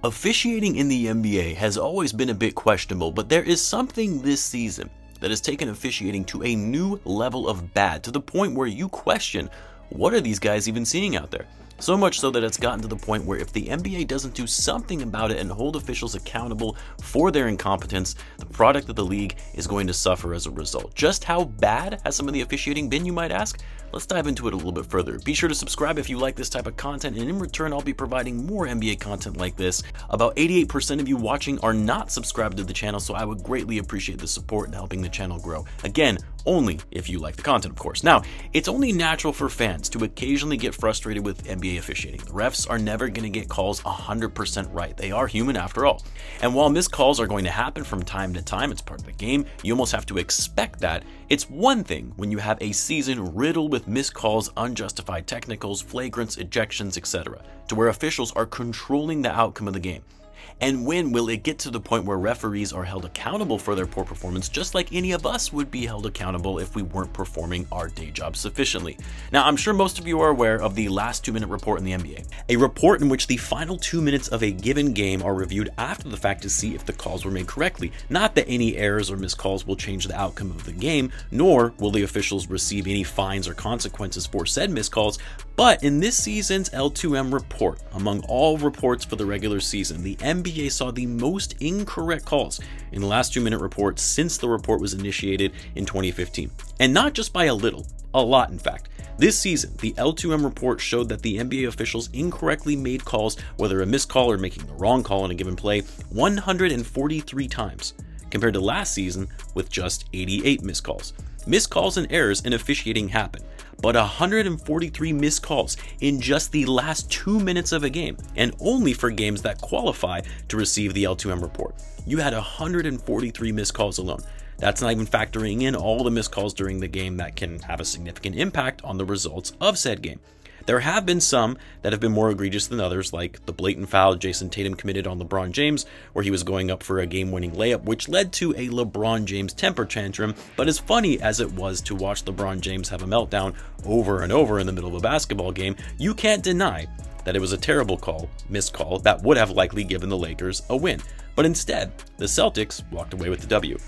Officiating in the NBA has always been a bit questionable, but there is something this season that has taken officiating to a new level of bad, to the point where you question, what are these guys even seeing out there? So much so that it's gotten to the point where if the NBA doesn't do something about it and hold officials accountable for their incompetence, the product of the league is going to suffer as a result. Just how bad has some of the officiating been, you might ask? Let's dive into it a little bit further. Be sure to subscribe if you like this type of content, and in return I'll be providing more NBA content like this. About 88% of you watching are not subscribed to the channel, so I would greatly appreciate the support in helping the channel grow. Again, only if you like the content, of course. Now, it's only natural for fans to occasionally get frustrated with NBA officiating. The refs are never going to get calls 100% right. They are human after all. And while missed calls are going to happen from time to time, it's part of the game, you almost have to expect that. It's one thing when you have a season riddled with missed calls, unjustified technicals, flagrants, ejections, etc., to where officials are controlling the outcome of the game. And when will it get to the point where referees are held accountable for their poor performance, just like any of us would be held accountable if we weren't performing our day job sufficiently? Now, I'm sure most of you are aware of the last 2-minute report in the NBA, a report in which the final 2 minutes of a given game are reviewed after the fact to see if the calls were made correctly. Not that any errors or missed calls will change the outcome of the game, nor will the officials receive any fines or consequences for said missed calls, but in this season's L2M report, among all reports for the regular season, the NBA saw the most incorrect calls in the last 2-minute report since the report was initiated in 2015. And not just by a little, a lot in fact. This season, the L2M report showed that the NBA officials incorrectly made calls, whether a missed call or making the wrong call on a given play, 143 times, compared to last season with just 88 missed calls. Missed calls and errors in officiating happen, but 143 missed calls in just the last 2 minutes of a game, and only for games that qualify to receive the L2M report. You had 143 missed calls alone. That's not even factoring in all the missed calls during the game that can have a significant impact on the results of said game. There have been some that have been more egregious than others, like the blatant foul Jason Tatum committed on LeBron James, where he was going up for a game-winning layup, which led to a LeBron James temper tantrum. But as funny as it was to watch LeBron James have a meltdown over and over in the middle of a basketball game, you can't deny that it was a terrible call, missed call, that would have likely given the Lakers a win. But instead, the Celtics walked away with the W.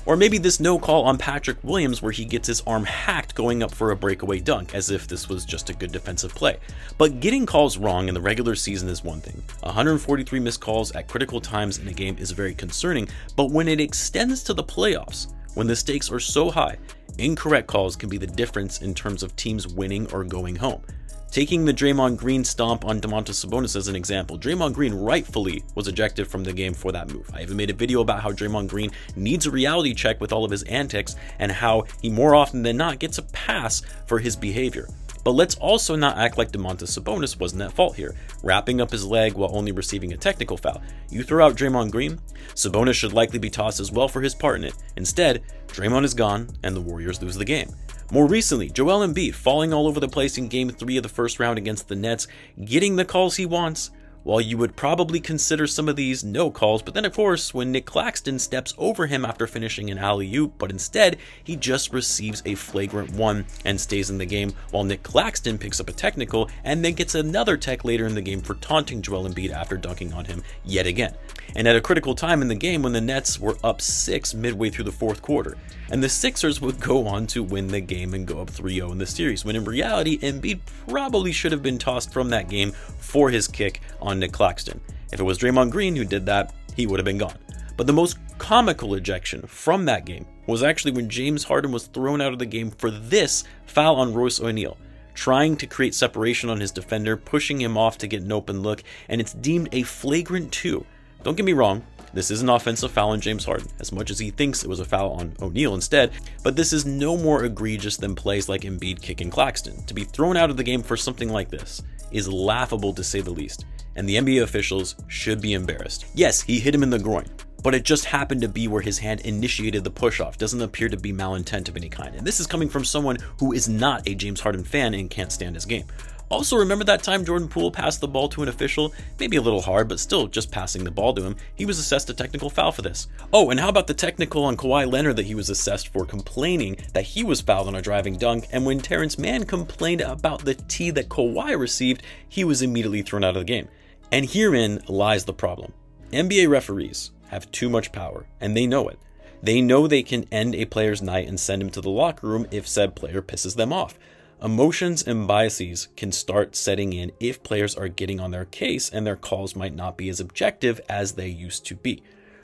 Or maybe this no call on Patrick Williams where he gets his arm hacked going up for a breakaway dunk, as if this was just a good defensive play. But getting calls wrong in the regular season is one thing. 143 missed calls at critical times in a game is very concerning, but when it extends to the playoffs, when the stakes are so high, incorrect calls can be the difference in terms of teams winning or going home. Taking the Draymond Green stomp on Sabonis as an example, Draymond Green rightfully was ejected from the game for that move. I even made a video about how Draymond Green needs a reality check with all of his antics and how he more often than not gets a pass for his behavior. But let's also not act like Sabonis wasn't at fault here, wrapping up his leg while only receiving a technical foul. You throw out Draymond Green, Sabonis should likely be tossed as well for his part in it. Instead, Draymond is gone and the Warriors lose the game. More recently, Joel Embiid falling all over the place in Game 3 of the first round against the Nets, getting the calls he wants. While you would probably consider some of these no calls, but then of course when Nick Claxton steps over him after finishing an alley-oop, but instead he just receives a flagrant one and stays in the game, while Nick Claxton picks up a technical and then gets another tech later in the game for taunting Joel Embiid after dunking on him yet again. And at a critical time in the game when the Nets were up 6 midway through the fourth quarter, and the Sixers would go on to win the game and go up 3-0 in the series, when in reality Embiid probably should have been tossed from that game for his kick on Nick Claxton. If it was Draymond Green who did that, he would have been gone. But the most comical ejection from that game was actually when James Harden was thrown out of the game for this foul on Royce O'Neal, trying to create separation on his defender, pushing him off to get an open look, and it's deemed a flagrant 2. Don't get me wrong, this is an offensive foul on James Harden, as much as he thinks it was a foul on O'Neal instead, but this is no more egregious than plays like Embiid kicking Claxton. To be thrown out of the game for something like this is laughable to say the least, and the NBA officials should be embarrassed. Yes, he hit him in the groin, but it just happened to be where his hand initiated the push-off. Doesn't appear to be malintent of any kind, and this is coming from someone who is not a James Harden fan and can't stand his game. Also, remember that time Jordan Poole passed the ball to an official? Maybe a little hard, but still just passing the ball to him. He was assessed a technical foul for this. Oh, and how about the technical on Kawhi Leonard that he was assessed for complaining that he was fouled on a driving dunk, and when Terrence Mann complained about the tee that Kawhi received, he was immediately thrown out of the game. And herein lies the problem. NBA referees have too much power, and they know it. They know they can end a player's night and send him to the locker room if said player pisses them off. Emotions and biases can start setting in if players are getting on their case and their calls might not be as objective as they used to be.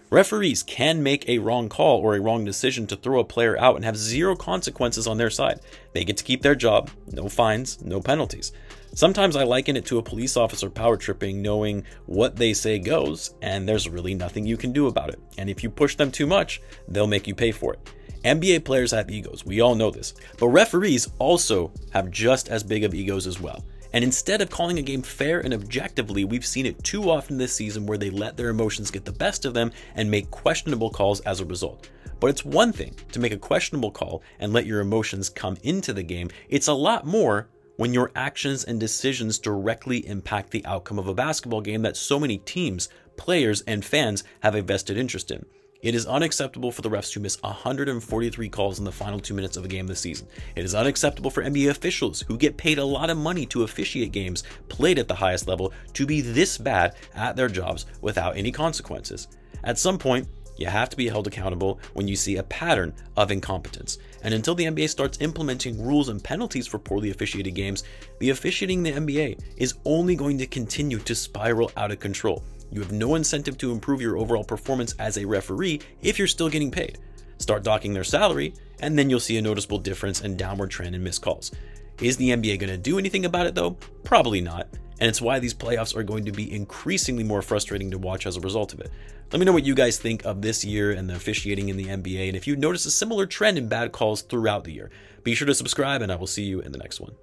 Referees can make a wrong call or a wrong decision to throw a player out and have zero consequences on their side. They get to keep their job, no fines, no penalties. Sometimes I liken it to a police officer power tripping, knowing what they say goes, and there's really nothing you can do about it. And if you push them too much, they'll make you pay for it. NBA players have egos, we all know this, but referees also have just as big of egos as well. And instead of calling a game fair and objectively, we've seen it too often this season where they let their emotions get the best of them and make questionable calls as a result. But it's one thing to make a questionable call and let your emotions come into the game. It's a lot more when your actions and decisions directly impact the outcome of a basketball game that so many teams, players, and fans have a vested interest in. It is unacceptable for the refs to miss 143 calls in the final 2 minutes of a game this season. It is unacceptable for NBA officials who get paid a lot of money to officiate games played at the highest level to be this bad at their jobs without any consequences. At some point, you have to be held accountable when you see a pattern of incompetence. And until the NBA starts implementing rules and penalties for poorly officiated games, the officiating in the NBA is only going to continue to spiral out of control. You have no incentive to improve your overall performance as a referee if you're still getting paid. Start docking their salary, and then you'll see a noticeable difference and downward trend in missed calls. Is the NBA going to do anything about it though? Probably not. And it's why these playoffs are going to be increasingly more frustrating to watch as a result of it. Let me know what you guys think of this year and the officiating in the NBA, and if you notice a similar trend in bad calls throughout the year. Be sure to subscribe, and I will see you in the next one.